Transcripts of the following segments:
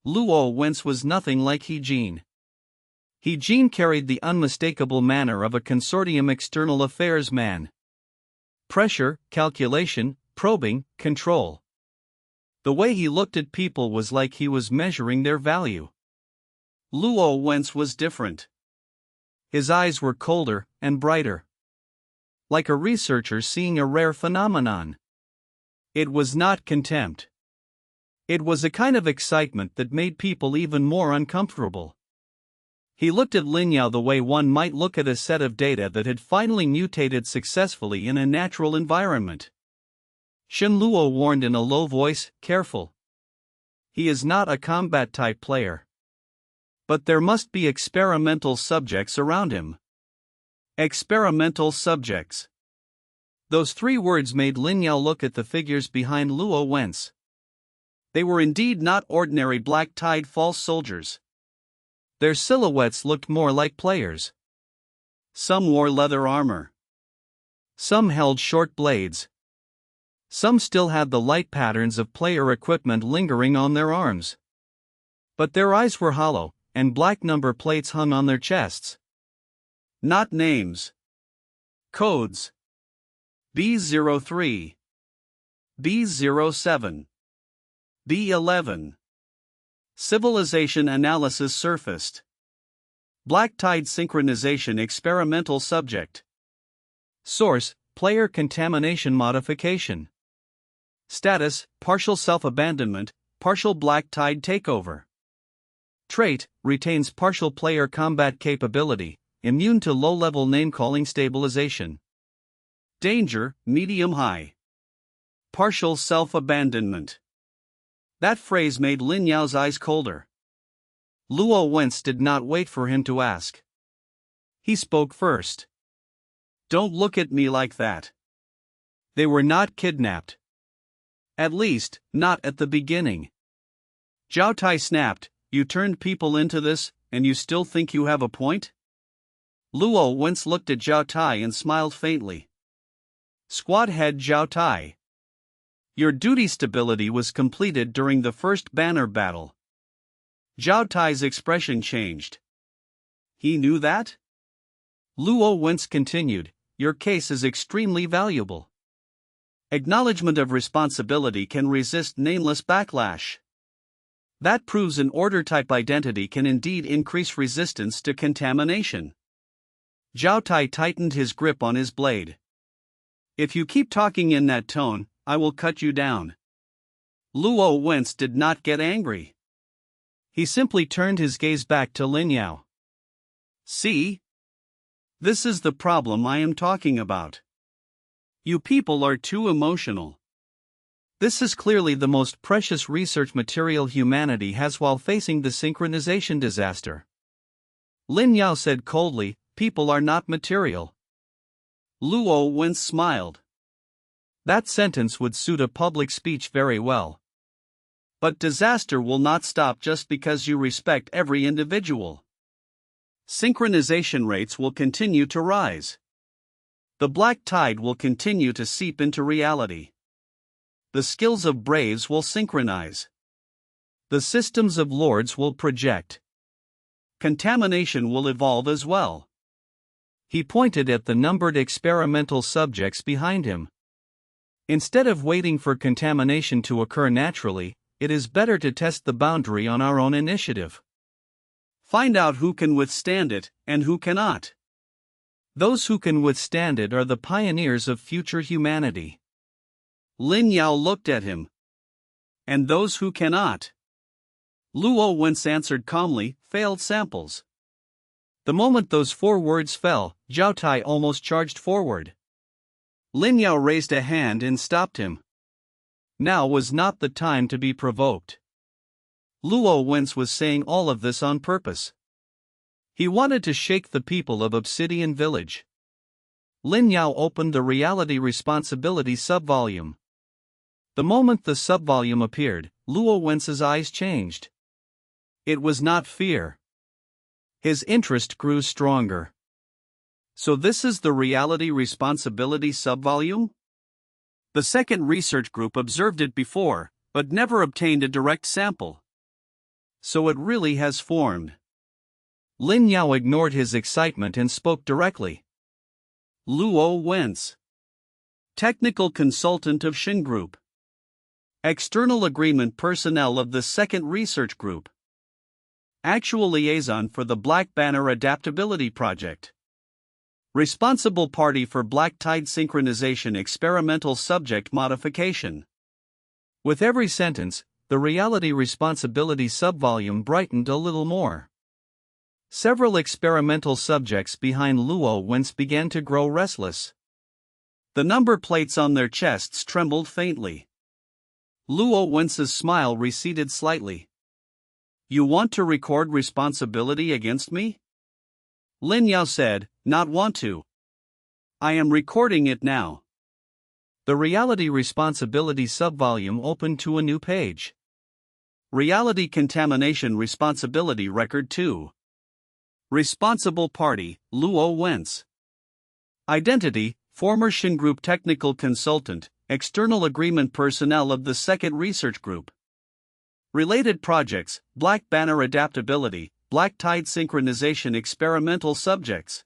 Luo Wence was nothing like He Jian. He Jian carried the unmistakable manner of a consortium external affairs man. Pressure, calculation, probing, control. The way he looked at people was like he was measuring their value. Luo Wence was different. His eyes were colder and brighter. Like a researcher seeing a rare phenomenon. It was not contempt. It was a kind of excitement that made people even more uncomfortable. He looked at Lin Yao the way one might look at a set of data that had finally mutated successfully in a natural environment. Shen Luo warned in a low voice, "Careful. He is not a combat-type player. But there must be experimental subjects around him." Experimental subjects. Those three words made Lin Yao look at the figures behind Luo Wence. They were indeed not ordinary black-tied false soldiers. Their silhouettes looked more like players. Some wore leather armor. Some held short blades. Some still had the light patterns of player equipment lingering on their arms. But their eyes were hollow, and black number plates hung on their chests. Not names. Codes. B03. B07. B11. Civilization analysis surfaced. Black-tied synchronization experimental subject. Source: player contamination modification. Status: partial self-abandonment, partial black-tied takeover. Trait: retains partial player combat capability, immune to low-level name-calling stabilization. Danger: medium-high. Partial self-abandonment. That phrase made Lin Yao's eyes colder. Luo Wence did not wait for him to ask. He spoke first. "Don't look at me like that. They were not kidnapped. At least, not at the beginning." Zhao Tai snapped, "You turned people into this, and you still think you have a point?" Luo Wence looked at Zhao Tai and smiled faintly. Squad head Zhao Tai. Your duty stability was completed during the first banner battle. Zhao Tai's expression changed. He knew that? Luo Wence continued, "Your case is extremely valuable. Acknowledgement of responsibility can resist nameless backlash. That proves an order-type identity can indeed increase resistance to contamination." Zhao Tai tightened his grip on his blade. "If you keep talking in that tone, I will cut you down." Luo Wence did not get angry. He simply turned his gaze back to Lin Yao. "See? This is the problem I am talking about. You people are too emotional. This is clearly the most precious research material humanity has while facing the synchronization disaster." Lin Yao said coldly, "People are not material." Luo Wence smiled. That sentence would suit a public speech very well. But disaster will not stop just because you respect every individual. Synchronization rates will continue to rise. The black tide will continue to seep into reality. The skills of braves will synchronize. The systems of lords will project. Contamination will evolve as well. He pointed at the numbered experimental subjects behind him. Instead of waiting for contamination to occur naturally, it is better to test the boundary on our own initiative. Find out who can withstand it, and who cannot. Those who can withstand it are the pioneers of future humanity. Lin Yao looked at him. And those who cannot? Luo Wence answered calmly, failed samples. The moment those four words fell, Zhao Tai almost charged forward. Lin Yao raised a hand and stopped him. Now was not the time to be provoked. Luo Wence was saying all of this on purpose. He wanted to shake the people of Obsidian Village. Lin Yao opened the reality responsibility subvolume. The moment the subvolume appeared, Luo Wence's eyes changed. It was not fear. His interest grew stronger. So this is the reality responsibility subvolume? The second research group observed it before, but never obtained a direct sample. So it really has formed. Lin Yao ignored his excitement and spoke directly. Luo Wence, Technical Consultant of Xin Group. External Agreement Personnel of the Second Research Group. Actual Liaison for the Black Banner Adaptability Project. Responsible Party for Black Tide Synchronization Experimental Subject Modification. With every sentence, the reality responsibility subvolume brightened a little more. Several experimental subjects behind Luo Wence began to grow restless. The number plates on their chests trembled faintly. Luo Wence's smile receded slightly. You want to record responsibility against me? Lin Yao said, not want to. I am recording it now. The reality responsibility subvolume opened to a new page. Reality Contamination Responsibility Record 2. Responsible Party, Luo Wence. Identity, former Xin Group Technical Consultant, External Agreement Personnel of the Second Research Group. Related Projects, Black Banner Adaptability, Black Tide Synchronization Experimental Subjects.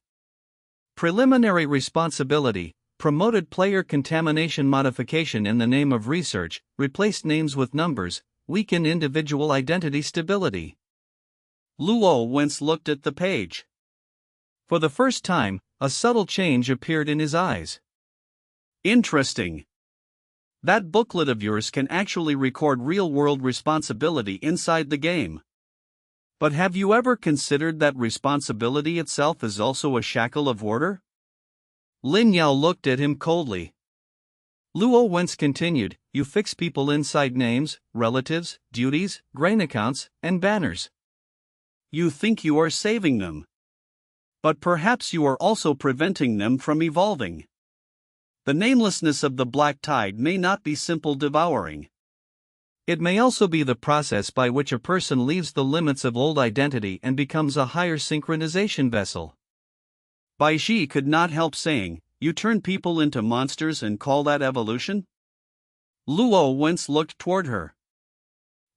Preliminary Responsibility, promoted player contamination modification in the name of research, replaced names with numbers, weaken individual identity stability. Luo Wence looked at the page. For the first time, a subtle change appeared in his eyes. Interesting. That booklet of yours can actually record real-world responsibility inside the game. But have you ever considered that responsibility itself is also a shackle of order? Lin Yao looked at him coldly. Luo Wence continued, you fix people inside names, relatives, duties, grain accounts, and banners. You think you are saving them. But perhaps you are also preventing them from evolving. The namelessness of the black tide may not be simple devouring. It may also be the process by which a person leaves the limits of old identity and becomes a higher synchronization vessel. Bai Zhi could not help saying, you turn people into monsters and call that evolution? Luo Wence looked toward her.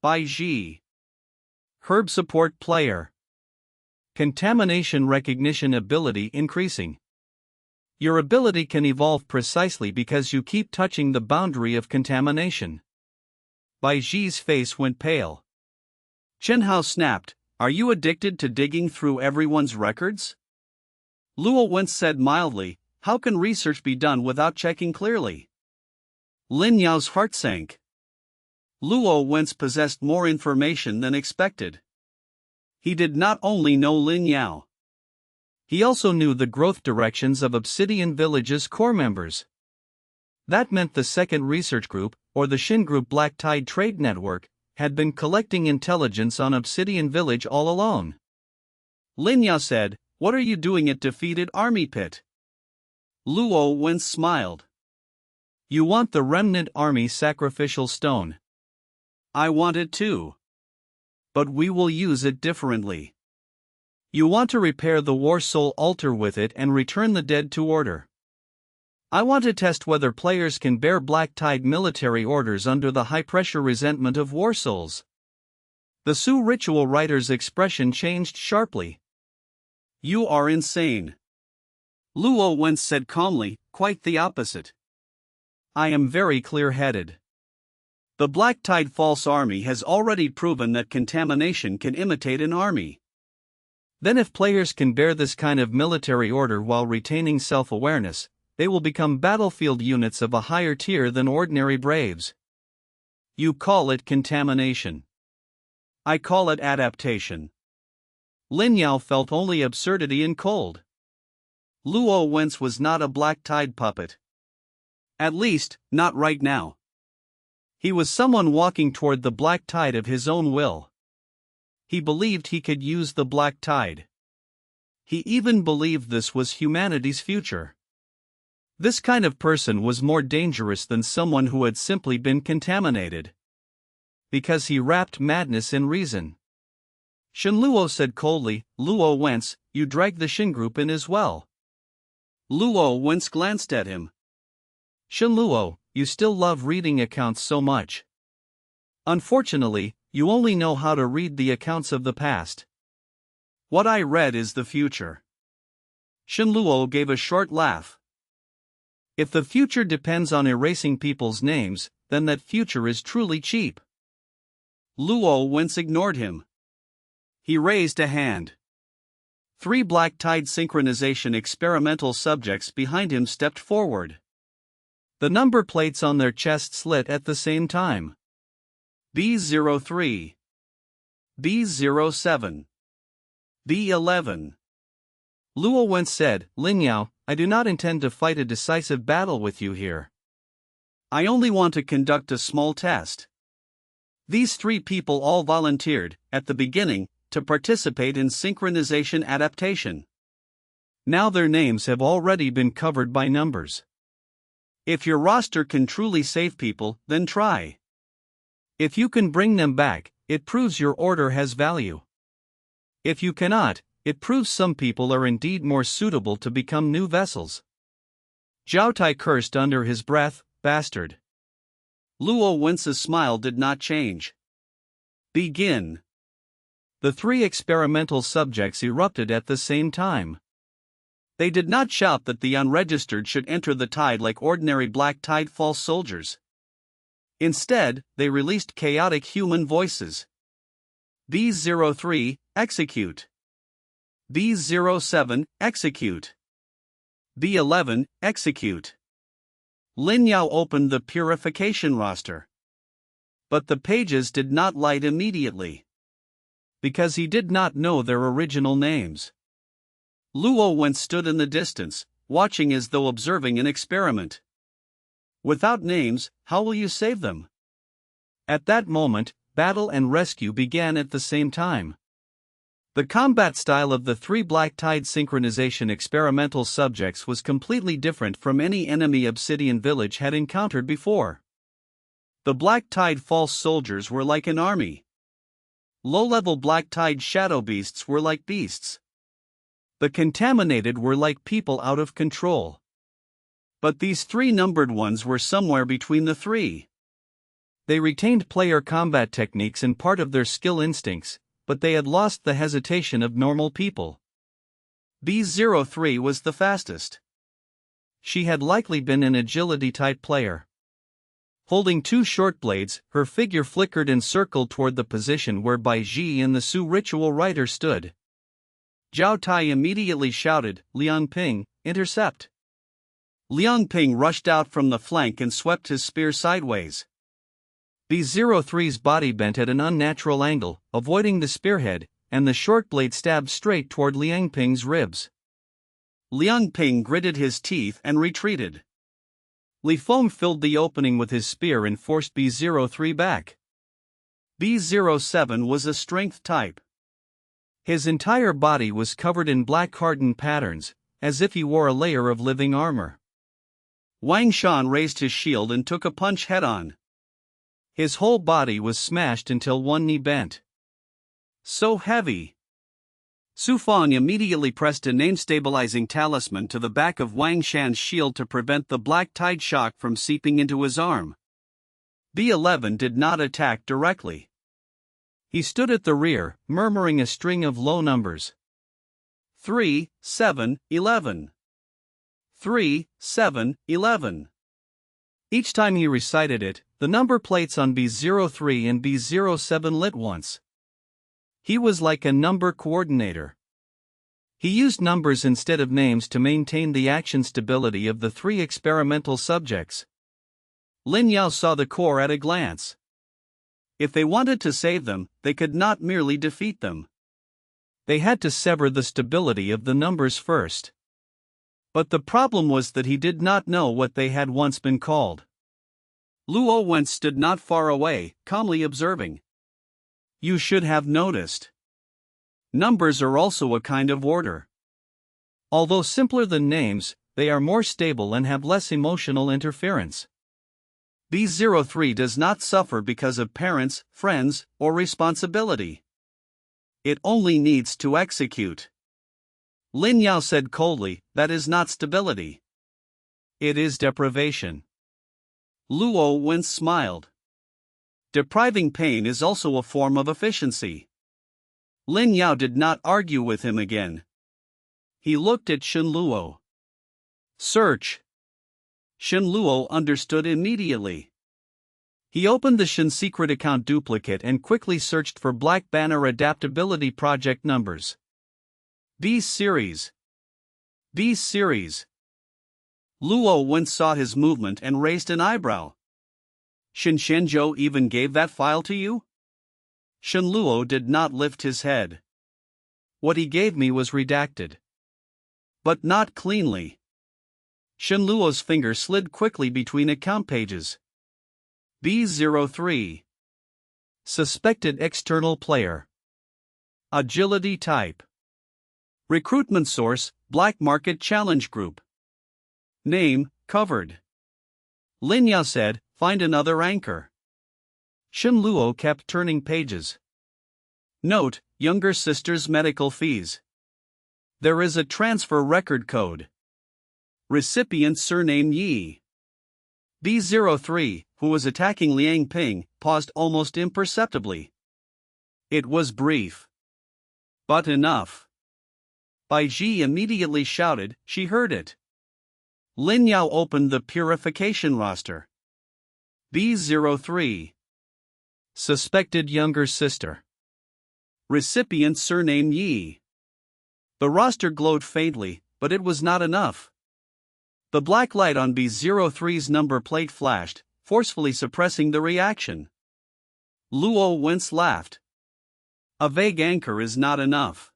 Bai Zhi. Herb support player. Contamination recognition ability increasing. Your ability can evolve precisely because you keep touching the boundary of contamination. Bai Zhi's face went pale. Chen Hao snapped, are you addicted to digging through everyone's records? Luo Wence said mildly, how can research be done without checking clearly? Lin Yao's heart sank. Luo Wence possessed more information than expected. He did not only know Lin Yao. He also knew the growth directions of Obsidian Village's core members. That meant the Second Research Group, or the Xin Group Black Tide Trade Network, had been collecting intelligence on Obsidian Village all along. Lin Yao said, what are you doing at Defeated Army Pit? Luo Wence smiled. You want the Remnant Army Sacrificial Stone. I want it too. But we will use it differently. You want to repair the War Soul altar with it and return the dead to order. I want to test whether players can bear Black Tide military orders under the high-pressure resentment of War Souls. The Su ritual writer's expression changed sharply. You are insane. Luo Wence said calmly, quite the opposite. I am very clear-headed. The Black Tide False Army has already proven that contamination can imitate an army. Then if players can bear this kind of military order while retaining self-awareness, they will become battlefield units of a higher tier than ordinary braves. You call it contamination. I call it adaptation. Lin Yao felt only absurdity and cold. Luo Wence was not a Black Tide puppet. At least, not right now. He was someone walking toward the black tide of his own will. He believed he could use the black tide. He even believed this was humanity's future. This kind of person was more dangerous than someone who had simply been contaminated. Because he wrapped madness in reason. Shen Luo said coldly, Luo Wence, you dragged the Xin Group in as well. Luo Wence glanced at him. Shen Luo, you still love reading accounts so much. Unfortunately, You only know how to read the accounts of the past. What I read is the future. Shen Luo gave a short laugh. If the future depends on erasing people's names, then that future is truly cheap. Luo Wence ignored him. He raised a hand. 3 black-tied synchronization experimental subjects behind him stepped forward. The number plates on their chests lit at the same time. B03. B07. B11. Luo Wence said, Lin Yao, I do not intend to fight a decisive battle with you here. I only want to conduct a small test. These 3 people all volunteered, at the beginning, to participate in synchronization adaptation. Now their names have already been covered by numbers. If your roster can truly save people, then try. If you can bring them back, it proves your order has value. If you cannot, it proves some people are indeed more suitable to become new vessels. Zhao Tai cursed under his breath, bastard. Luo Wence's smile did not change. Begin. The 3 experimental subjects erupted at the same time. They did not shout that the unregistered should enter the tide like ordinary black-tide false soldiers. Instead, they released chaotic human voices. B03, execute. B07, execute. B11, execute. Lin Yao opened the purification roster. But the pages did not light immediately. Because he did not know their original names. Luo Wence stood in the distance, watching as though observing an experiment. Without names, how will you save them? At that moment, battle and rescue began at the same time. The combat style of the 3 black-tied synchronization experimental subjects was completely different from any enemy Obsidian Village had encountered before. The black-tied false soldiers were like an army. Low-level black-tied shadow beasts were like beasts. The contaminated were like people out of control. But these 3 numbered ones were somewhere between the 3. They retained player combat techniques and part of their skill instincts, but they had lost the hesitation of normal people. B03 was the fastest. She had likely been an agility-type player. Holding 2 short blades, her figure flickered and circled toward the position where Bai Ji and the Su ritual writer stood. Zhao Tai immediately shouted, Liang Ping, intercept. Liang Ping rushed out from the flank and swept his spear sideways. B03's body bent at an unnatural angle, avoiding the spearhead, and the short blade stabbed straight toward Liang Ping's ribs. Liang Ping gritted his teeth and retreated. Li Feng filled the opening with his spear and forced B03 back. B07 was a strength type. His entire body was covered in black hardened patterns, as if he wore a layer of living armor. Wang Shan raised his shield and took a punch head-on. His whole body was smashed until one knee bent. So heavy. Su Fang immediately pressed a name-stabilizing talisman to the back of Wang Shan's shield to prevent the black-tide shock from seeping into his arm. B11 did not attack directly. He stood at the rear, murmuring a string of low numbers. 3, 7, 11. 3, 7, 11. Each time he recited it, the number plates on B03 and B07 lit once. He was like a number coordinator. He used numbers instead of names to maintain the action stability of the 3 experimental subjects. Lin Yao saw the core at a glance. If they wanted to save them, they could not merely defeat them. They had to sever the stability of the numbers first. But the problem was that he did not know what they had once been called. Luo Wence stood not far away, calmly observing. You should have noticed. Numbers are also a kind of order. Although simpler than names, they are more stable and have less emotional interference. B03 does not suffer because of parents, friends, or responsibility. It only needs to execute. Lin Yao said coldly, that is not stability. It is deprivation. Luo Wence smiled. Depriving pain is also a form of efficiency. Lin Yao did not argue with him again. He looked at Shen Luo. Search. Shen Luo understood immediately. He opened the Shen secret account duplicate and quickly searched for Black Banner adaptability project numbers. These series. Luo Wence saw his movement and raised an eyebrow. Shen Shenzhou even gave that file to you? Shen Luo did not lift his head. What he gave me was redacted. But not cleanly. Shen Luo's finger slid quickly between account pages. B03. Suspected external player. Agility type. Recruitment source, Black Market Challenge Group. Name, covered. Lin Yao said, find another anchor. Shen Luo kept turning pages. Note, younger sister's medical fees. There is a transfer record code. Recipient surname Yi. B03, who was attacking Liang Ping, paused almost imperceptibly. It was brief. But enough. Bai Ji immediately shouted, she heard it. Lin Yao opened the purification roster. B03. Suspected younger sister. Recipient surname Yi. The roster glowed faintly, but it was not enough. The black light on B03's number plate flashed, forcefully suppressing the reaction. Luo Wence laughed. A vague anchor is not enough.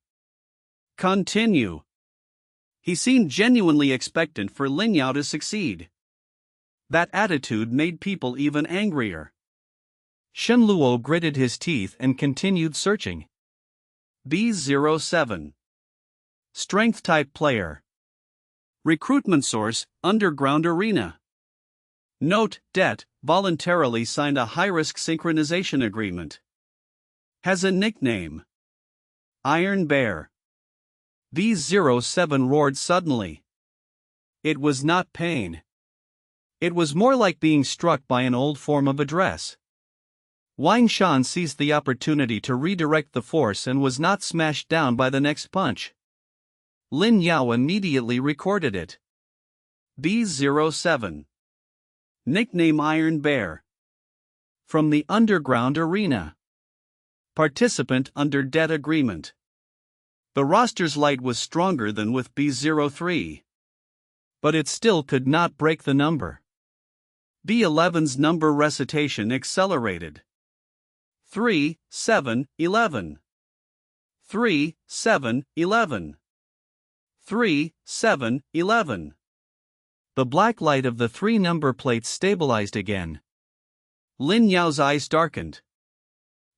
Continue. He seemed genuinely expectant for Lin Yao to succeed. That attitude made people even angrier. Shen Luo gritted his teeth and continued searching. B07. Strength type player. Recruitment source, Underground Arena. Note, Det voluntarily signed a high-risk synchronization agreement. Has a nickname. Iron Bear. B07 roared suddenly. It was not pain. It was more like being struck by an old form of address. Wang Shan seized the opportunity to redirect the force and was not smashed down by the next punch. Lin Yao immediately recorded it. B07. Nickname Iron Bear. From the Underground Arena. Participant under Det agreement. The roster's light was stronger than with B03. But it still could not break the number. B11's number recitation accelerated. 3, 7, 11. 3, 7, 11. 3, 7, 11. The black light of the three number plates stabilized again. Lin Yao's eyes darkened.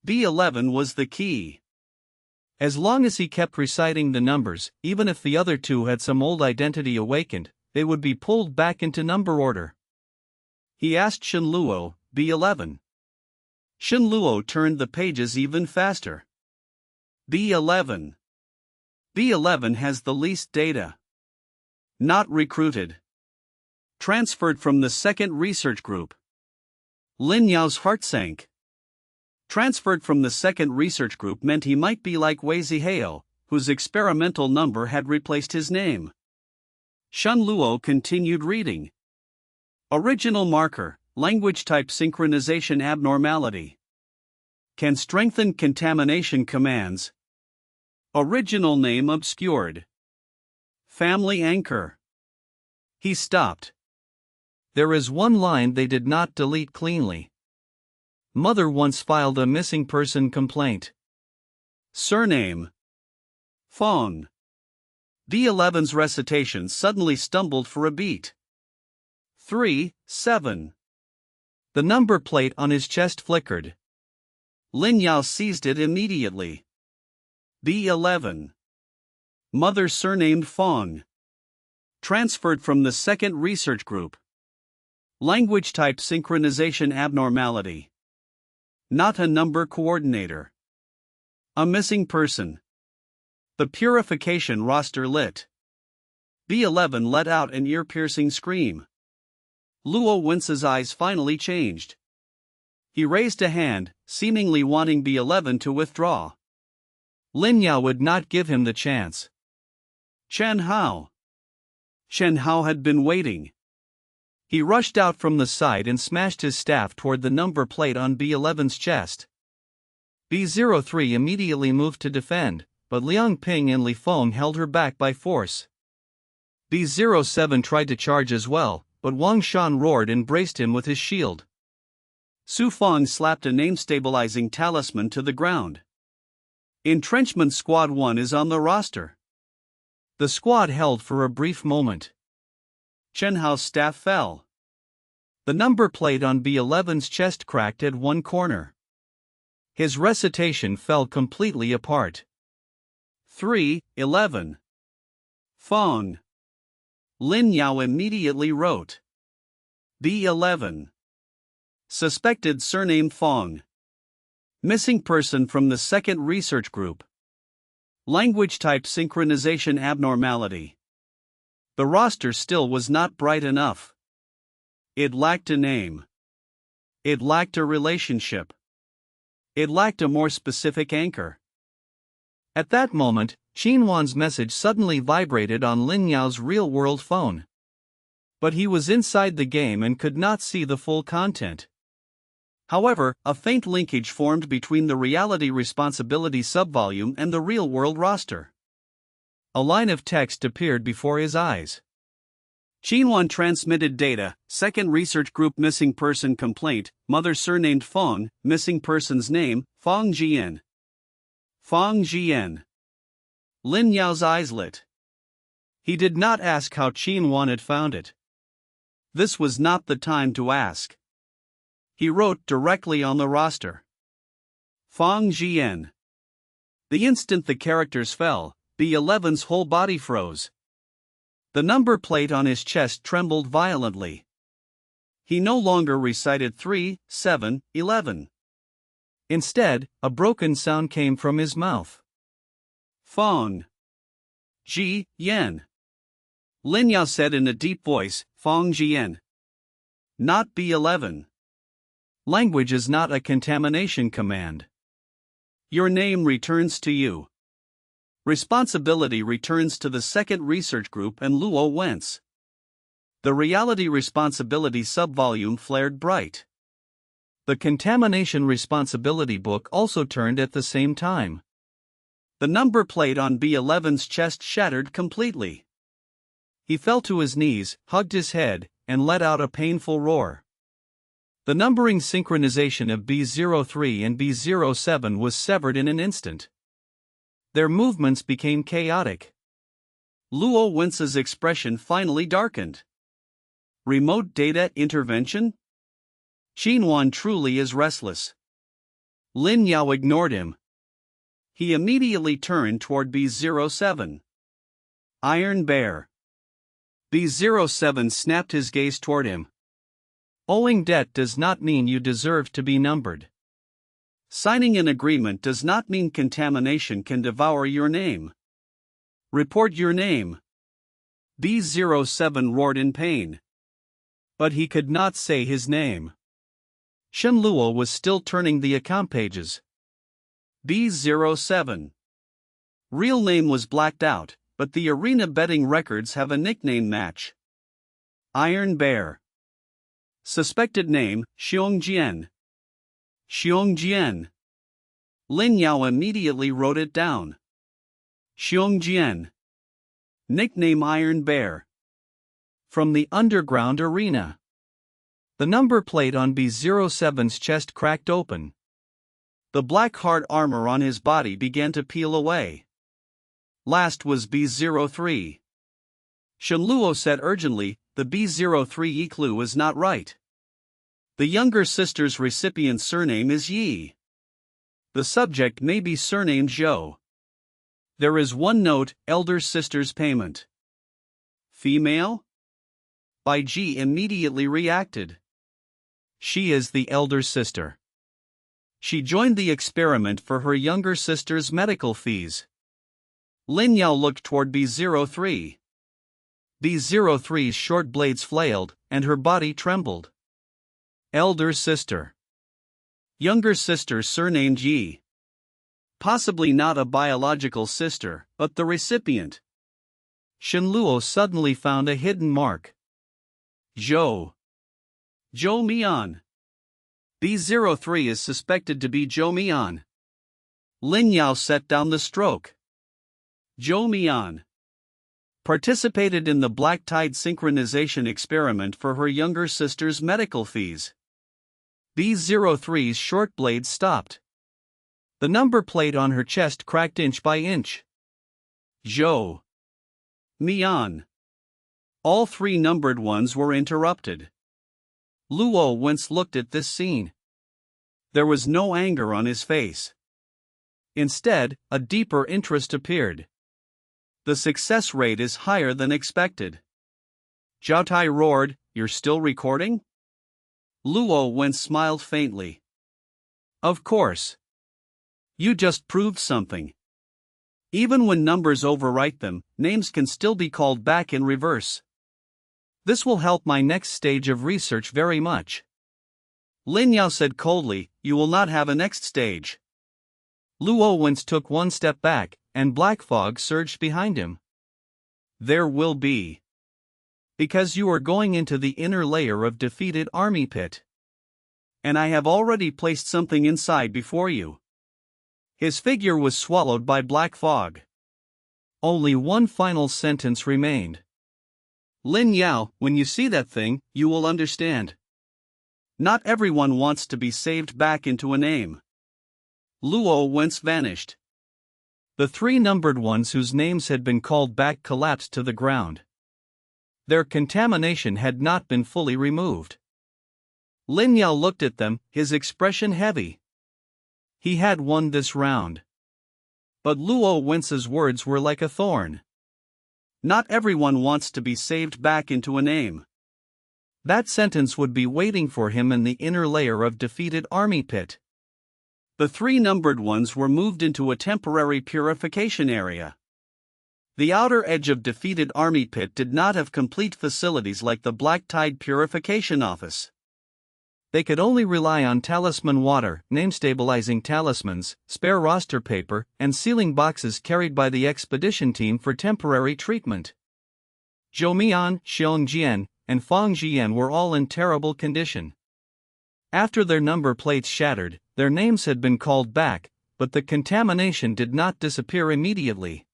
B11 was the key. As long as he kept reciting the numbers, even if the other two had some old identity awakened, they would be pulled back into number order. He asked Shen Luo, B11. Shen Luo turned the pages even faster. B11. B11 has the least data. Not recruited. Transferred from the second research group. Lin Yao's heart sank. Transferred from the second research group meant he might be like Wei Zihao, whose experimental number had replaced his name. Shen Luo continued reading. Original marker, language type synchronization abnormality. Can strengthen contamination commands. Original name obscured. Family anchor. He stopped. There is one line they did not delete cleanly. Mother once filed a missing person complaint. Surname. Fang. B11's recitation suddenly stumbled for a beat. 3, 7. The number plate on his chest flickered. Lin Yao seized it immediately. B11. Mother surnamed Fang. Transferred from the second research group. Language type synchronization abnormality. Not a number coordinator. A missing person. The purification roster lit. B11 let out an ear-piercing scream. Luo Wence's eyes finally changed. He raised a hand, seemingly wanting B11 to withdraw. Lin Yao would not give him the chance. Chen Hao. Chen Hao had been waiting. He rushed out from the side and smashed his staff toward the number plate on B11's chest. B03 immediately moved to defend, but Liang Ping and Li Feng held her back by force. B07 tried to charge as well, but Wang Shan roared and braced him with his shield. Su Feng slapped a name-stabilizing talisman to the ground. Entrenchment Squad 1 is on the roster. The squad held for a brief moment. Chen Hao's staff fell. The number plate on B11's chest cracked at one corner. His recitation fell completely apart. 3-11. Feng. Lin Yao immediately wrote. B11. Suspected surname Feng. Missing person from the second research group. Language type synchronization abnormality. The roster still was not bright enough. It lacked a name. It lacked a relationship. It lacked a more specific anchor. At that moment, Qinwan's message suddenly vibrated on Lin Yao's real-world phone. But he was inside the game and could not see the full content. However, a faint linkage formed between the reality responsibility subvolume and the real-world roster. A line of text appeared before his eyes. Qinwan transmitted data, second research group missing person complaint, mother surnamed Feng, missing person's name, Fang Zhiyan. Fang Zhiyan. Lin Yao's eyes lit. He did not ask how Qinwan had found it. This was not the time to ask. He wrote directly on the roster. Fang Zhiyan. The instant the characters fell, B11's whole body froze. The number plate on his chest trembled violently. He no longer recited 3, 7, 11. Instead, a broken sound came from his mouth. Fang Zhiyan. Lin Yao said in a deep voice, Fang Zhiyan. Not B11. Language is not a contamination command. Your name returns to you. Responsibility returns to the second research group and Luo Wence. The reality responsibility subvolume flared bright. The contamination responsibility book also turned at the same time. The number plate on B11's chest shattered completely. He fell to his knees, hugged his head, and let out a painful roar. The numbering synchronization of B03 and B07 was severed in an instant. Their movements became chaotic. Luo Wence's expression finally darkened. Remote data intervention? Qinwan truly is restless. Lin Yao ignored him. He immediately turned toward B07. Iron Bear. B07 snapped his gaze toward him. Owing debt does not mean you deserve to be numbered. Signing an agreement does not mean contamination can devour your name. Report your name. B07 roared in pain. But he could not say his name. Shen Luo was still turning the account pages. B07. Real name was blacked out, but the arena betting records have a nickname match. Iron Bear. Suspected name, Xiong Jian. Xiong Jian. Lin Yao immediately wrote it down. Xiong Jian. Nickname Iron Bear. From the underground arena. The number plate on B07's chest cracked open. The black hard armor on his body began to peel away. Last was B03. Shen Luo said urgently, the B03 clue is not right. The younger sister's recipient's surname is Yi. The subject may be surnamed Zhou. There is one note, elder sister's payment. Female? Bai Ji immediately reacted. She is the elder sister. She joined the experiment for her younger sister's medical fees. Lin Yao looked toward B03. B03's short blades flailed, and her body trembled. Elder sister. Younger sister surnamed Yi. Possibly not a biological sister, but the recipient. Shen Luo suddenly found a hidden mark. Zhou Mian. B03 is suspected to be Zhou Mian. Lin Yao set down the stroke. Zhou Mian participated in the black tide synchronization experiment for her younger sister's medical fees. B03's short blade stopped. The number plate on her chest cracked inch by inch. Zhou Mian. All three numbered ones were interrupted. Luo Wence looked at this scene. There was no anger on his face. Instead, a deeper interest appeared. The success rate is higher than expected. Zhao Tai roared, "You're still recording?" Luo Wence smiled faintly. "Of course. You just proved something. Even when numbers overwrite them, names can still be called back in reverse. This will help my next stage of research very much." Lin Yao said coldly, "You will not have a next stage." Luo Wence took one step back, and black fog surged behind him. "There will be. Because you are going into the inner layer of defeated army pit. And I have already placed something inside before you." His figure was swallowed by black fog. Only one final sentence remained. "Lin Yao, when you see that thing, you will understand. Not everyone wants to be saved back into a name." Luo Wence vanished. The three numbered ones whose names had been called back collapsed to the ground. Their contamination had not been fully removed. Lin Yao looked at them, his expression heavy. He had won this round. But Luo Wence's words were like a thorn. Not everyone wants to be saved back into a name. That sentence would be waiting for him in the inner layer of defeated army pit. The three numbered ones were moved into a temporary purification area. The outer edge of defeated army pit did not have complete facilities like the Black Tide Purification Office. They could only rely on talisman water, name-stabilizing talismans, spare roster paper, and sealing boxes carried by the expedition team for temporary treatment. Zhou Mian, Xiong Jian, and Fang Zhiyan were all in terrible condition. After their number plates shattered, their names had been called back, but the contamination did not disappear immediately.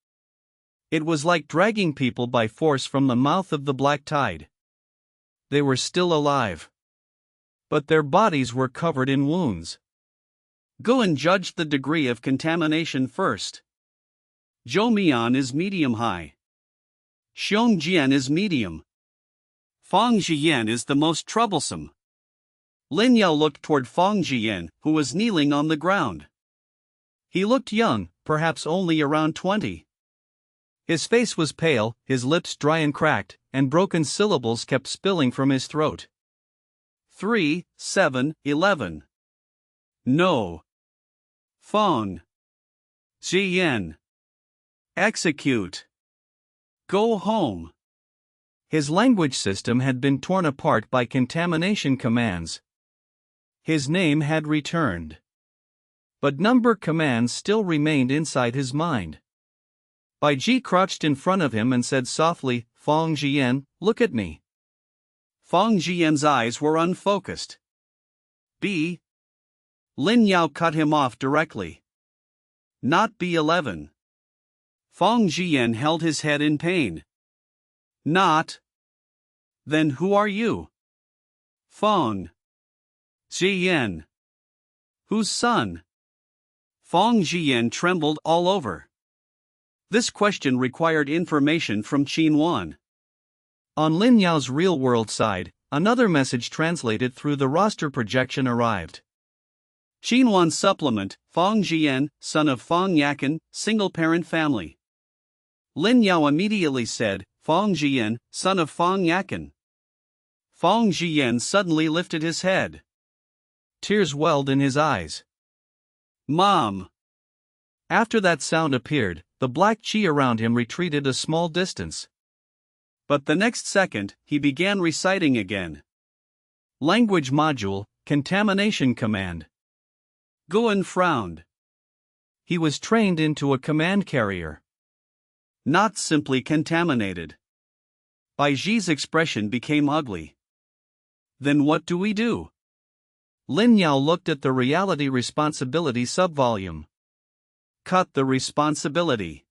It was like dragging people by force from the mouth of the black tide. They were still alive, but their bodies were covered in wounds. Guan judged the degree of contamination first. Zhou Mian is medium-high. Xiong Jian is medium. Fang Zhiyan is the most troublesome. Lin Yao looked toward Fang Zhiyan, who was kneeling on the ground. He looked young, perhaps only around 20. His face was pale, his lips dry and cracked, and broken syllables kept spilling from his throat. 3, 7, 11. No. Fang Zhiyan. Execute. Go home. His language system had been torn apart by contamination commands. His name had returned. But number commands still remained inside his mind. Bai Ji crouched in front of him and said softly, "Fang Zhiyan, look at me." Fang Zhiyan's eyes were unfocused. B. Lin Yao cut him off directly. Not B11. Fang Zhiyan held his head in pain. Not. Then who are you? Fang Zhiyan. Whose son? Fang Zhiyan trembled all over. This question required information from Qinwan. On Lin Yao's real-world side, another message translated through the roster projection arrived. Qinwan supplement, Fang Zhiyan, son of Fang Yakan, single-parent family. Lin Yao immediately said, Fang Zhiyan, son of Fang Yakan. Fang Zhiyan suddenly lifted his head. Tears welled in his eyes. Mom. After that sound appeared, the black chi around him retreated a small distance. But the next second, he began reciting again. Language module, contamination command. Guan frowned. He was trained into a command carrier. Not simply contaminated. Bai Zhi's expression became ugly. Then what do we do? Lin Yao looked at the reality responsibility subvolume. Cut the responsibility.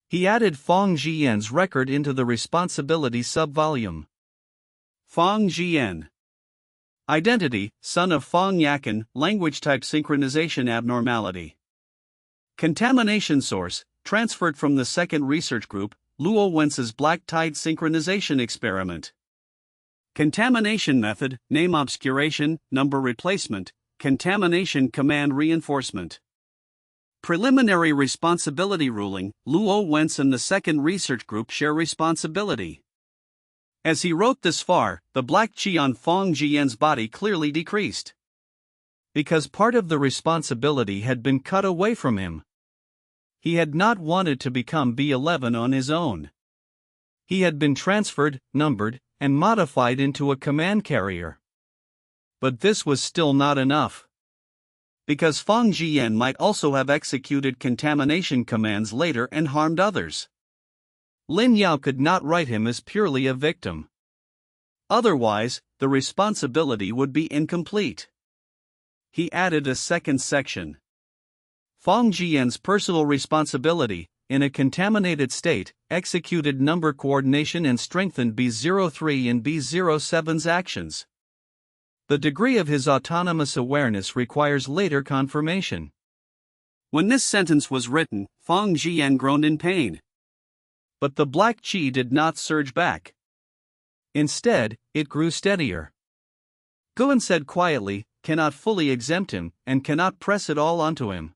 He added Fang Zhiyan's record into the responsibility subvolume. Fang Zhiyan. Identity, son of Fang Yakan, language type synchronization abnormality. Contamination source, transferred from the second research group, Luo Wence's black tide synchronization experiment. Contamination method, name obscuration, number replacement, contamination command reinforcement. Preliminary responsibility ruling, Luo Wence and the second research group share responsibility. As he wrote this far, the black qi on Fang Zhiyan's body clearly decreased. Because part of the responsibility had been cut away from him. He had not wanted to become B11 on his own. He had been transferred, numbered, and modified into a command carrier. But this was still not enough. Because Fang Zhiyan might also have executed contamination commands later and harmed others. Lin Yao could not write him as purely a victim. Otherwise, the responsibility would be incomplete. He added a second section. Fang Zhiyan's personal responsibility, in a contaminated state, executed number coordination and strengthened B03 and B07's actions. The degree of his autonomous awareness requires later confirmation. When this sentence was written, Fang Zhiyan groaned in pain. But the black qi did not surge back. Instead, it grew steadier. Guan said quietly, cannot fully exempt him, and cannot press it all onto him.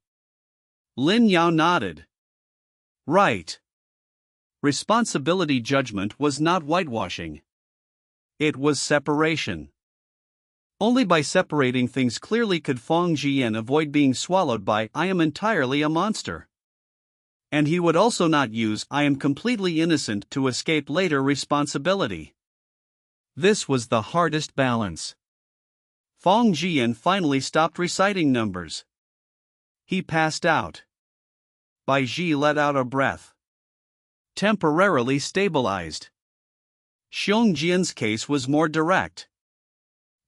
Lin Yao nodded. Right. Responsibility judgment was not whitewashing. It was separation. Only by separating things clearly could Fang Zhiyan avoid being swallowed by I am entirely a monster. And he would also not use I am completely innocent to escape later responsibility. This was the hardest balance. Fang Zhiyan finally stopped reciting numbers. He passed out. Bai Zhi let out a breath. Temporarily stabilized. Xiong Jian's case was more direct.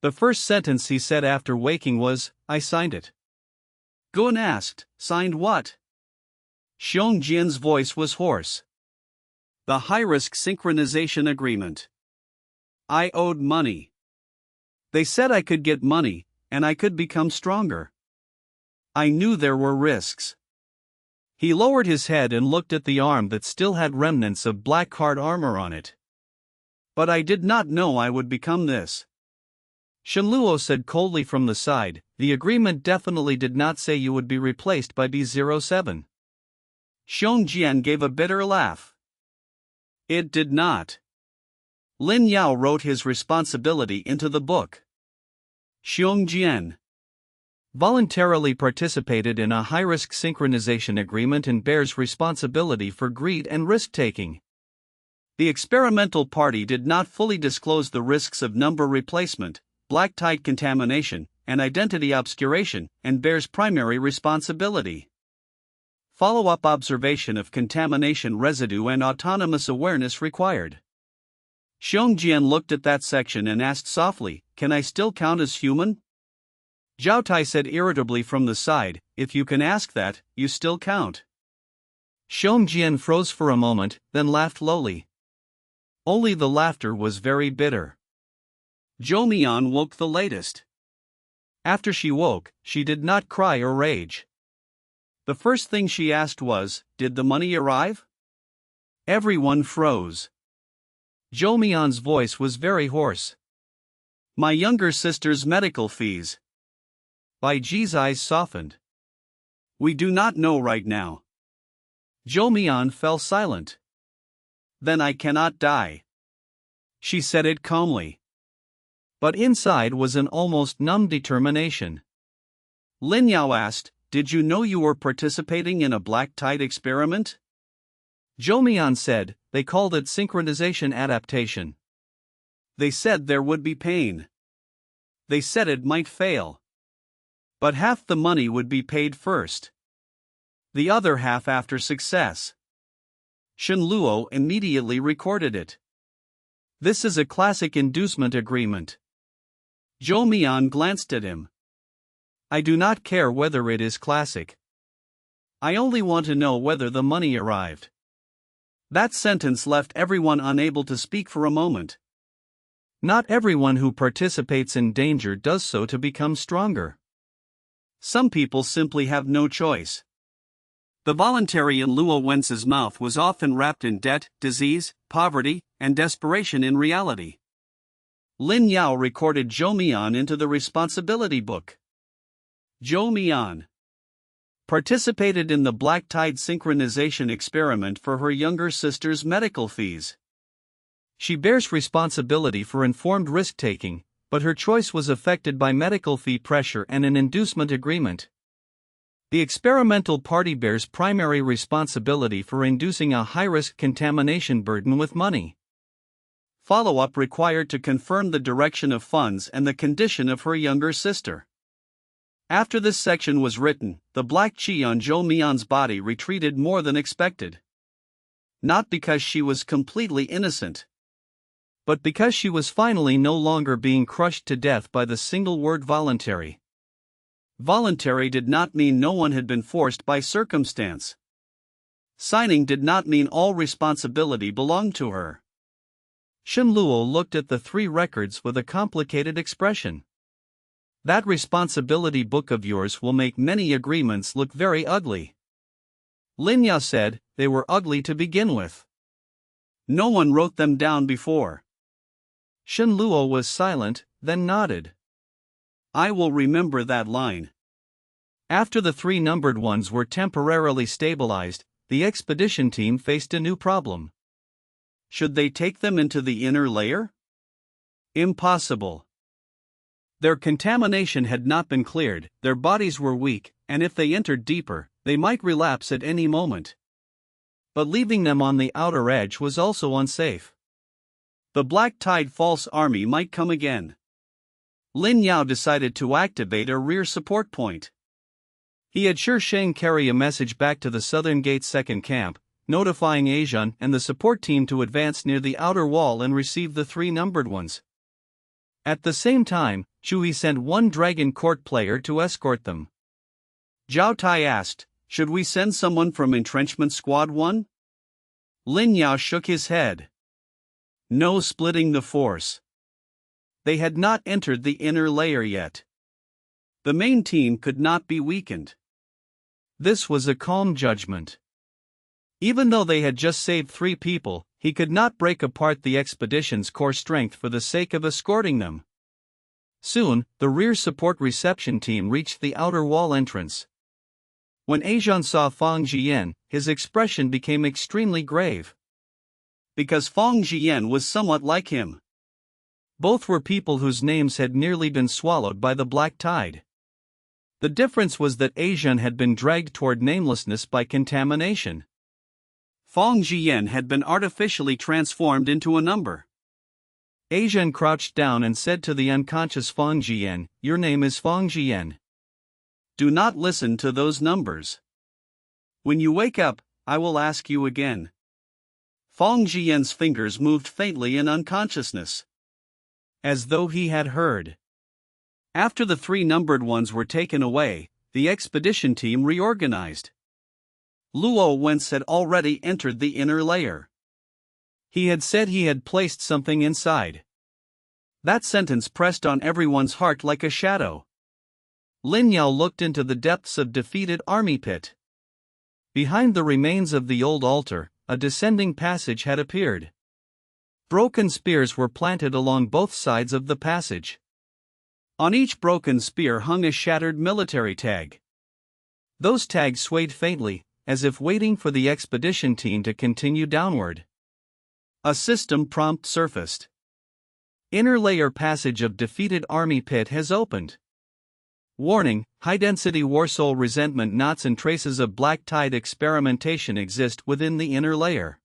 The first sentence he said after waking was, I signed it. Guan asked, signed what? Xiong Jian's voice was hoarse. The high-risk synchronization agreement. I owed money. They said I could get money, and I could become stronger. I knew there were risks. He lowered his head and looked at the arm that still had remnants of black hard armor on it. But I did not know I would become this. Shen Luo said coldly from the side, the agreement definitely did not say you would be replaced by B07. Xiong Jian gave a bitter laugh. It did not. Lin Yao wrote his responsibility into the book. Xiong Jian voluntarily participated in a high-risk synchronization agreement and bears responsibility for greed and risk-taking. The experimental party did not fully disclose the risks of number replacement, black tide contamination, and identity obscuration, and bears primary responsibility. Follow-up observation of contamination residue and autonomous awareness required. Xiong Jian looked at that section and asked softly, can I still count as human? Zhao Tai said irritably from the side, if you can ask that, you still count. Xiong Jian froze for a moment, then laughed lowly. Only the laughter was very bitter. Zhou Mian woke the latest. After she woke, she did not cry or rage. The first thing she asked was, did the money arrive? Everyone froze. Zhou Mian's voice was very hoarse. My younger sister's medical fees. Bai Zhi's eyes softened. We do not know right now. Zhou Mian fell silent. Then I cannot die. She said it calmly. But inside was an almost numb determination. Lin Yao asked, did you know you were participating in a black tide experiment? Zhou Mian said, they called it synchronization adaptation. They said there would be pain. They said it might fail. But half the money would be paid first. The other half after success. Shen Luo immediately recorded it. This is a classic inducement agreement. Zhou Mian glanced at him. I do not care whether it is classic. I only want to know whether the money arrived. That sentence left everyone unable to speak for a moment. Not everyone who participates in danger does so to become stronger. Some people simply have no choice. The voluntary in Luo Wence's mouth was often wrapped in debt, disease, poverty, and desperation in reality. Lin Yao recorded Zhou Mian into the responsibility book. Zhou Mian participated in the black tide synchronization experiment for her younger sister's medical fees. She bears responsibility for informed risk-taking, but her choice was affected by medical fee pressure and an inducement agreement. The experimental party bears primary responsibility for inducing a high-risk contamination burden with money. Follow-up required to confirm the direction of funds and the condition of her younger sister. After this section was written, the black qi on Zhou Mian's body retreated more than expected. Not because she was completely innocent, but because she was finally no longer being crushed to death by the single word voluntary. Voluntary did not mean no one had been forced by circumstance. Signing did not mean all responsibility belonged to her. Shen Luo looked at the three records with a complicated expression. That responsibility book of yours will make many agreements look very ugly. Lin Yao said, they were ugly to begin with. No one wrote them down before. Shen Luo was silent, then nodded. I will remember that line. After the three numbered ones were temporarily stabilized, the expedition team faced a new problem. Should they take them into the inner layer? Impossible. Their contamination had not been cleared, their bodies were weak, and if they entered deeper, they might relapse at any moment. But leaving them on the outer edge was also unsafe. The Black Tide False Army might come again. Lin Yao decided to activate a rear support point. He had Shi Sheng carry a message back to the Southern Gate's second camp, notifying Asian and the support team to advance near the outer wall and receive the three numbered ones. At the same time, Shui sent one Dragon Court player to escort them. Zhao Tai asked, should we send someone from Entrenchment Squad 1? Lin Yao shook his head. No splitting the force. They had not entered the inner layer yet. The main team could not be weakened. This was a calm judgment. Even though they had just saved 3 people, he could not break apart the expedition's core strength for the sake of escorting them. Soon, the rear support reception team reached the outer wall entrance. When Asian saw Fang Zhiyan, his expression became extremely grave. Because Fang Zhiyan was somewhat like him. Both were people whose names had nearly been swallowed by the black tide. The difference was that Asian had been dragged toward namelessness by contamination. Fang Zhiyan had been artificially transformed into a number. Asian crouched down and said to the unconscious Fang Zhiyan, "Your name is Fang Zhiyan. Do not listen to those numbers. When you wake up, I will ask you again." Fang Zhiyan's fingers moved faintly in unconsciousness, as though he had heard. After the 3 numbered ones were taken away, the expedition team reorganized. Luo Wence had already entered the inner layer. He had said he had placed something inside. That sentence pressed on everyone's heart like a shadow. Lin Yao looked into the depths of defeated army pit. Behind the remains of the old altar, a descending passage had appeared. Broken spears were planted along both sides of the passage. On each broken spear hung a shattered military tag. Those tags swayed faintly, as if waiting for the expedition team to continue downward. A system prompt surfaced. Inner layer passage of defeated army pit has opened. Warning: high-density Warsoul resentment knots and traces of black tide experimentation exist within the inner layer.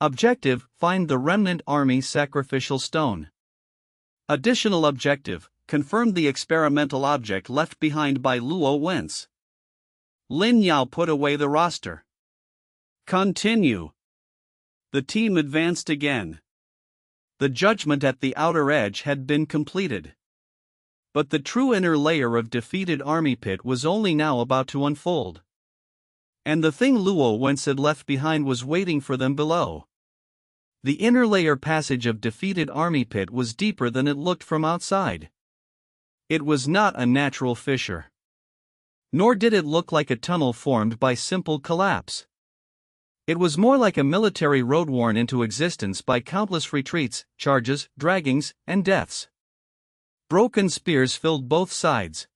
Objective: find the remnant army sacrificial stone. Additional objective: confirmed the experimental object left behind by Luo Wence. Lin Yao put away the roster. Continue. The team advanced again. The judgment at the outer edge had been completed. But the true inner layer of defeated army pit was only now about to unfold. And the thing Luo Wence had left behind was waiting for them below. The inner layer passage of defeated army pit was deeper than it looked from outside. It was not a natural fissure. Nor did it look like a tunnel formed by simple collapse. It was more like a military road worn into existence by countless retreats, charges, draggings, and deaths. Broken spears filled both sides.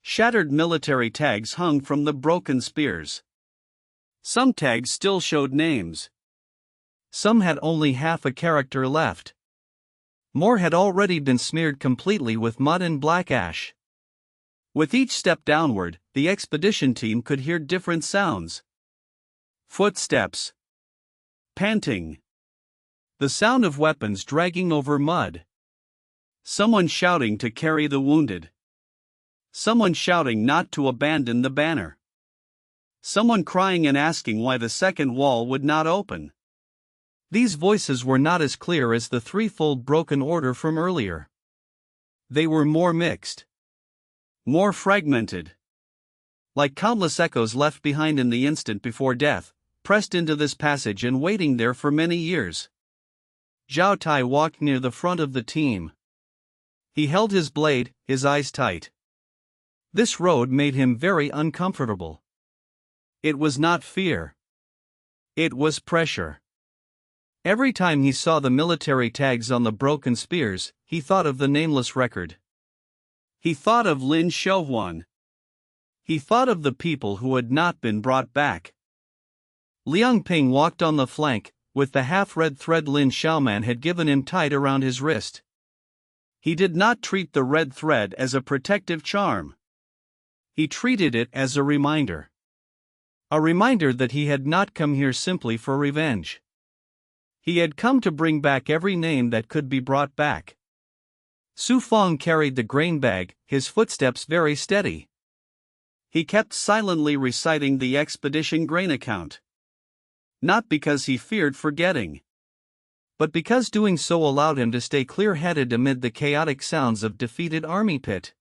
Shattered military tags hung from the broken spears. Some tags still showed names. Some had only half a character left. More had already been smeared completely with mud and black ash. With each step downward, the expedition team could hear different sounds. Footsteps. Panting. The sound of weapons dragging over mud. Someone shouting to carry the wounded. Someone shouting not to abandon the banner. Someone crying and asking why the second wall would not open. These voices were not as clear as the threefold broken order from earlier. They were more mixed. More fragmented. Like countless echoes left behind in the instant before death, pressed into this passage and waiting there for many years. Zhao Tai walked near the front of the team. He held his blade, his eyes tight. This road made him very uncomfortable. It was not fear. It was pressure. Every time he saw the military tags on the broken spears, he thought of the nameless record. He thought of Lin Yao. He thought of the people who had not been brought back. Liang Ping walked on the flank, with the half-red thread Lin Xiaoman had given him tied around his wrist. He did not treat the red thread as a protective charm. He treated it as a reminder. A reminder that he had not come here simply for revenge. He had come to bring back every name that could be brought back. Su Feng carried the grain bag, his footsteps very steady. He kept silently reciting the expedition grain account. Not because he feared forgetting, but because doing so allowed him to stay clear-headed amid the chaotic sounds of defeated army pit.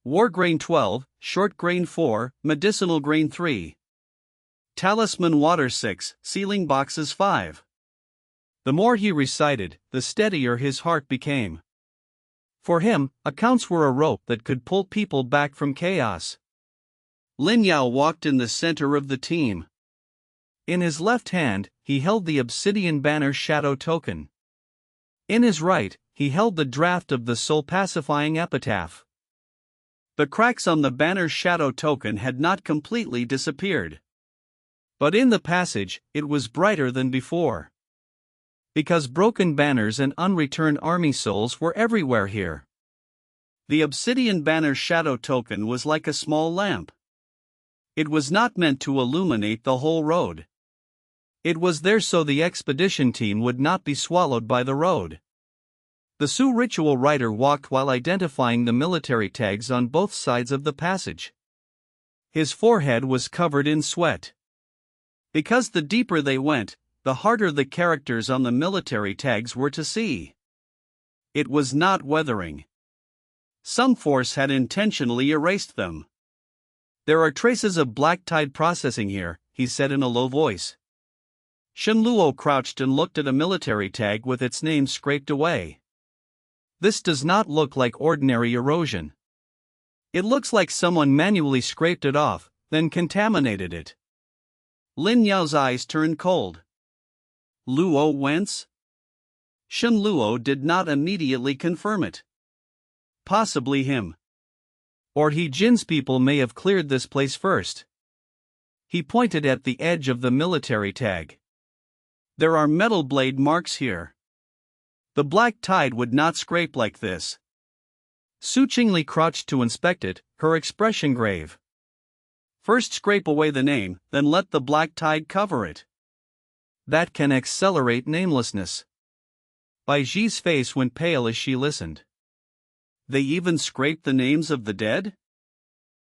War grain 12, short grain 4, medicinal grain 3. Talisman water 6, sealing boxes 5. The more he recited, the steadier his heart became. For him, accounts were a rope that could pull people back from chaos. Lin Yao walked in the center of the team. In his left hand, he held the obsidian banner shadow token. In his right, he held the draft of the soul-pacifying epitaph. The cracks on the banner's shadow token had not completely disappeared. But in the passage, it was brighter than before. Because broken banners and unreturned army souls were everywhere here. The obsidian banner's shadow token was like a small lamp. It was not meant to illuminate the whole road. It was there so the expedition team would not be swallowed by the road. The Su ritual writer walked while identifying the military tags on both sides of the passage. His forehead was covered in sweat. Because the deeper they went, the harder the characters on the military tags were to see. It was not weathering. Some force had intentionally erased them. There are traces of black tide processing here, he said in a low voice. Shen Luo crouched and looked at a military tag with its name scraped away. This does not look like ordinary erosion. It looks like someone manually scraped it off, then contaminated it. Lin Yao's eyes turned cold. Luo Wence? Shen Luo did not immediately confirm it. Possibly him. Or He Jin's people may have cleared this place first. He pointed at the edge of the military tag. There are metal blade marks here. The black tide would not scrape like this. Su Qingli crouched to inspect it, her expression grave. First scrape away the name, then let the black tide cover it. That can accelerate namelessness. Bai Ji's face went pale as she listened. They even scraped the names of the dead?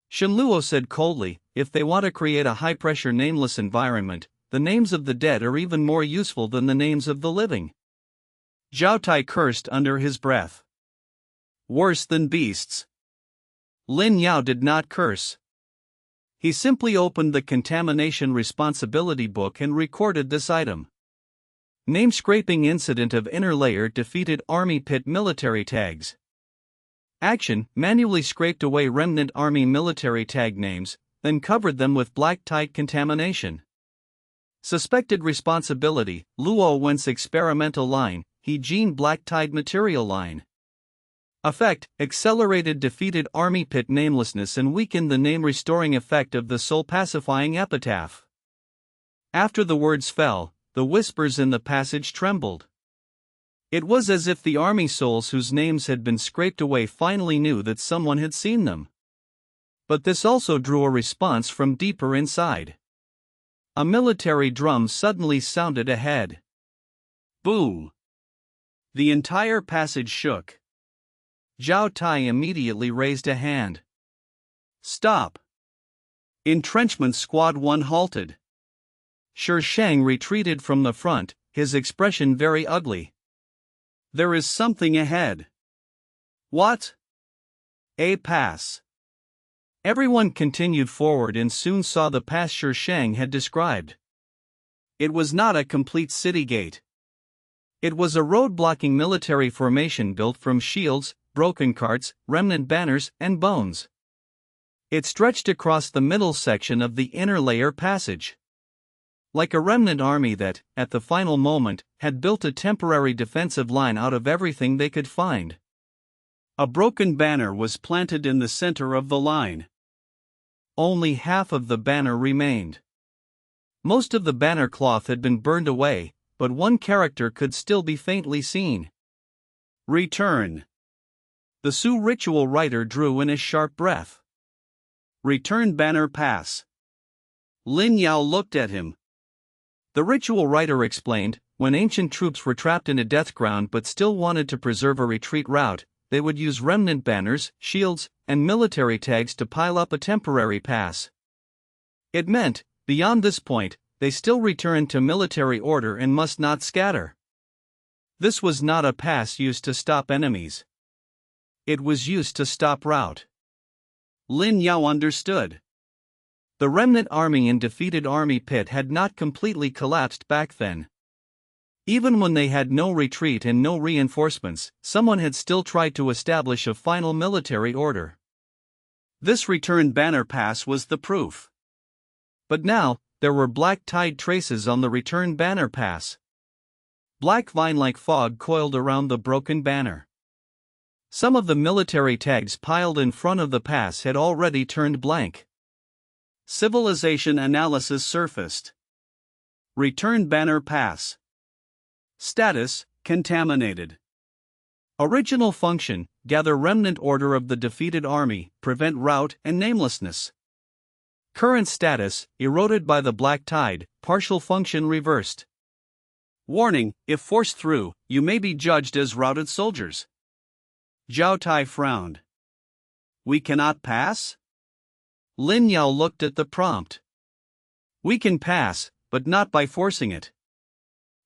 Shen Luo said coldly, if they want to create a high-pressure nameless environment, the names of the dead are even more useful than the names of the living. Zhao Tai cursed under his breath. Worse than beasts. Lin Yao did not curse. He simply opened the contamination responsibility book and recorded this item. Name scraping incident of inner layer defeated army pit military tags. Action: manually scraped away remnant army military tag names, then covered them with black tide contamination. Suspected responsibility: Luo Wence experimental line, He Jin black tide material line. Effect: accelerated defeated army pit namelessness and weakened the name restoring effect of the soul pacifying epitaph. After the words fell, the whispers in the passage trembled. It was as if the army souls whose names had been scraped away finally knew that someone had seen them. But this also drew a response from deeper inside. A military drum suddenly sounded ahead. Boom! The entire passage shook. Zhao Tai immediately raised a hand. Stop! Entrenchment Squad 1 halted. Shi Shang retreated from the front, his expression very ugly. There is something ahead. What? A pass. Everyone continued forward and soon saw the pass Shi Shang had described. It was not a complete city gate. It was a road-blocking military formation built from shields, broken carts, remnant banners, and bones. It stretched across the middle section of the inner layer passage. Like a remnant army that, at the final moment, had built a temporary defensive line out of everything they could find. A broken banner was planted in the center of the line. Only half of the banner remained. Most of the banner cloth had been burned away, but one character could still be faintly seen. Return. The Su ritual writer drew in a sharp breath. Return banner pass. Lin Yao looked at him. The ritual writer explained, when ancient troops were trapped in a death ground but still wanted to preserve a retreat route, they would use remnant banners, shields, and military tags to pile up a temporary pass. It meant, beyond this point, they still returned to military order and must not scatter. This was not a pass used to stop enemies. It was used to stop rout. Lin Yao understood. The remnant army in defeated army pit had not completely collapsed back then. Even when they had no retreat and no reinforcements, someone had still tried to establish a final military order. This return banner pass was the proof. But now, there were black tide traces on the return banner pass. Black vine-like fog coiled around the broken banner. Some of the military tags piled in front of the pass had already turned blank. Civilization analysis surfaced. Return banner pass. Status: contaminated. Original function: gather remnant order of the defeated army, prevent rout and namelessness. Current status: eroded by the black tide, partial function reversed. Warning: if forced through, you may be judged as routed soldiers. Zhao Tai frowned. We cannot pass? Lin Yao looked at the prompt. We can pass, but not by forcing it.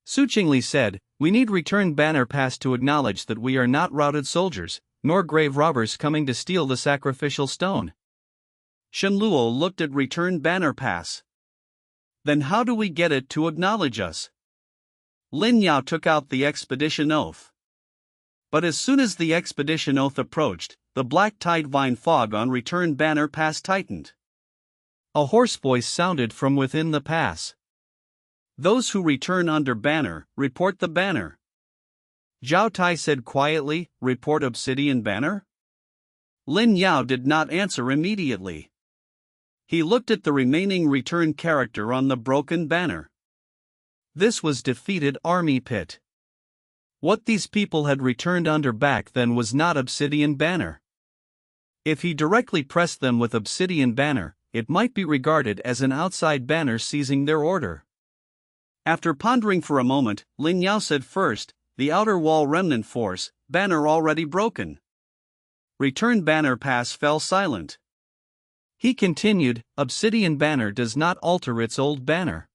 Su Qingli said, we need return banner pass to acknowledge that we are not routed soldiers, nor grave robbers coming to steal the sacrificial stone. Shen Luo looked at return banner pass. Then how do we get it to acknowledge us? Lin Yao took out the expedition oath. But as soon as the expedition oath approached, the black tide vine fog on return banner pass tightened. A hoarse voice sounded from within the pass. Those who return under banner, report the banner. Zhao Tai said quietly, report obsidian banner? Lin Yao did not answer immediately. He looked at the remaining return character on the broken banner. This was defeated army pit. What these people had returned under back then was not obsidian banner. If he directly pressed them with obsidian banner, it might be regarded as an outside banner seizing their order. After pondering for a moment, Lin Yao said first, the outer wall remnant force, banner already broken. return banner pass fell silent. He continued, Obsidian banner does not alter its old banner.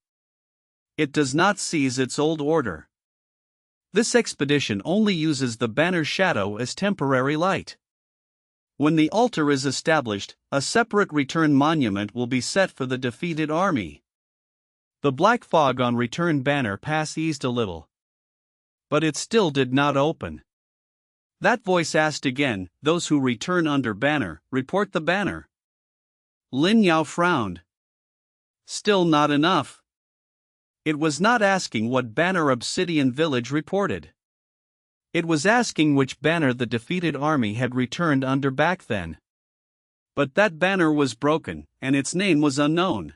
It does not seize its old order. This expedition only uses the banner's shadow as temporary light. When the altar is established, a separate return monument will be set for the defeated army. The black fog on return banner pass eased a little. But it still did not open. That voice asked again, those who return under banner, report the banner. Lin Yao frowned. Still not enough. It was not asking what banner Obsidian Village reported. It was asking which banner the defeated army had returned under back then. But that banner was broken, and its name was unknown.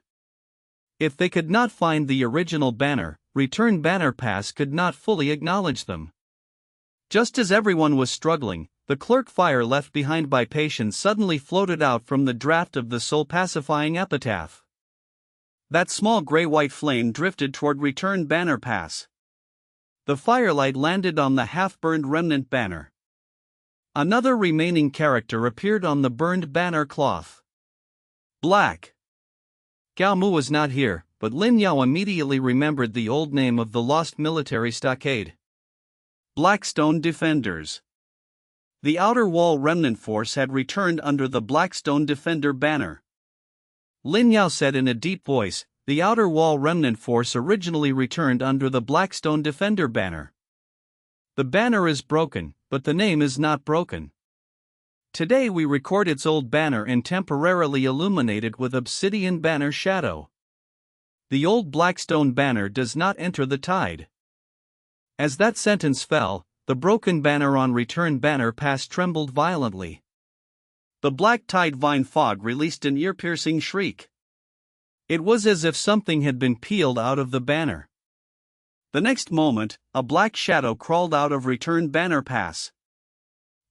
If they could not find the original banner, return banner pass could not fully acknowledge them. Just as everyone was struggling, the clerk fire left behind by patience suddenly floated out from the draft of the soul-pacifying epitaph. That small gray-white flame drifted toward return banner pass. The firelight landed on the half-burned remnant banner. Another remaining character appeared on the burned banner cloth. Black. Gao Mu was not here, but Lin Yao immediately remembered the old name of the lost military stockade. Blackstone Defenders. The outer wall remnant force had returned under the Blackstone Defender banner. Lin Yao said in a deep voice, the outer wall remnant force originally returned under the Blackstone Defender banner. The banner is broken, but the name is not broken. Today we record its old banner and temporarily illuminate it with obsidian banner shadow. The old Blackstone banner does not enter the tide. As that sentence fell, the broken banner on return banner pass trembled violently. The black tide vine fog released an ear-piercing shriek. It was as if something had been peeled out of the banner. The next moment, a black shadow crawled out of return banner pass.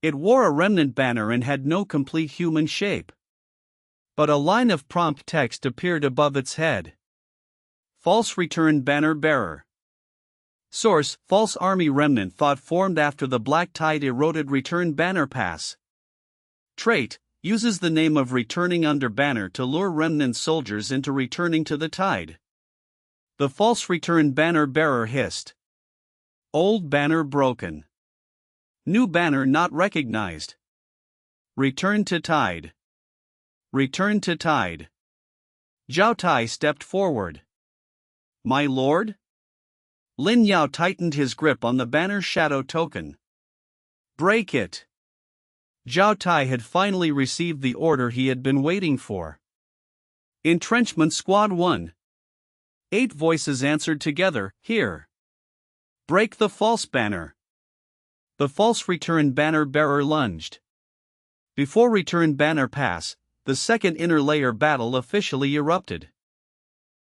It wore a remnant banner and had no complete human shape. But a line of prompt text appeared above its head. False return banner bearer. Source: False army remnant thought formed after the black tide eroded return banner pass. Trait: uses the name of returning under banner to lure remnant soldiers into returning to the tide. The false return banner bearer hissed. Old banner broken. New banner not recognized. Return to tide. Return to tide. Zhao Tai stepped forward. My lord? Lin Yao tightened his grip on the banner's shadow token. Break it. Zhao Tai had finally received the order he had been waiting for. Entrenchment Squad 1. 8 voices answered together, here. Break the false banner. The false return banner bearer lunged. Before return banner pass, the second inner layer battle officially erupted.